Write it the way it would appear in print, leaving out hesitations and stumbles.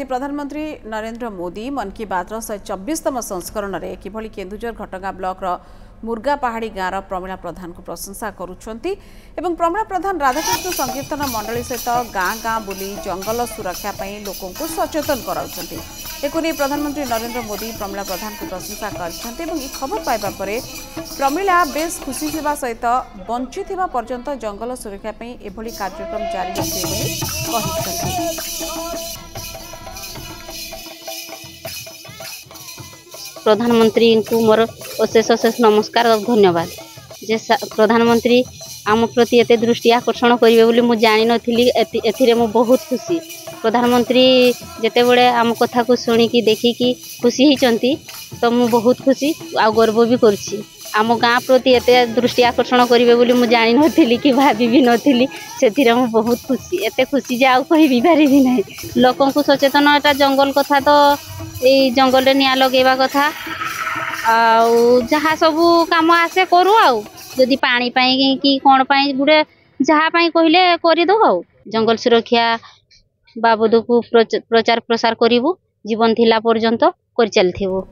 प्रधानमंत्री नरेंद्र मोदी मन की बात 124तम संस्करण में किभली केन्दुझर घटगां ब्लॉक मुर्गा पहाड़ी गाँव प्रमीला प्रधान को प्रशंसा करुछंती एवं प्रमीला प्रधान राधाकृष्ण संकीर्तन मंडली सहित गाँ गाँ बुली जंगल सुरक्षा पर लोकों को सचेतन कराउछंती। एकुनी प्रधानमंत्री नरेंद्र मोदी प्रमीला प्रधान को प्रशंसा करछंती एवं खबर पाइबा परे प्रमीला बेस खुशी थिबा सहित बंची थिबा पर्यंत जंगल सुरक्षा पर एभली कार्यक्रम जारी रखिबे बोली कहिसंती। प्रधानमंत्री को मोर अशेष अशेष नमस्कार और धन्यवाद जे प्रधानमंत्री आम प्रति एते दृष्टि आकर्षण करेंगे बोली मुझे जानी नथिली एथिरे मु बहुत खुशी। प्रधानमंत्री जेते बड़े आम कथा को सुनिकी देखिकी खुशी होइचंती तो मु बहुत खुशी आ गर्व भी करछि। आम गाँ प्रति एते दृष्टि आकर्षण करेंगे बोली मुझे जानी नथिली कि भाभी भी नथिली सेथिरे मु बहुत खुशी एते खुशी जे आउ कहि भी पारिबी नै। लोकन को सचेतन एटा जंगल कथा तो ये जंगल रे निया लगेबा कथा जहाँ सबू काम आसे करू आदि पानी पाई कि कौन पाई गुड़े जहाँ पाई कहले करदे जंगल सुरक्षा बाबद को प्रचार प्रसार करूँ जीवन थिला पर्यंत कर चलथिबो।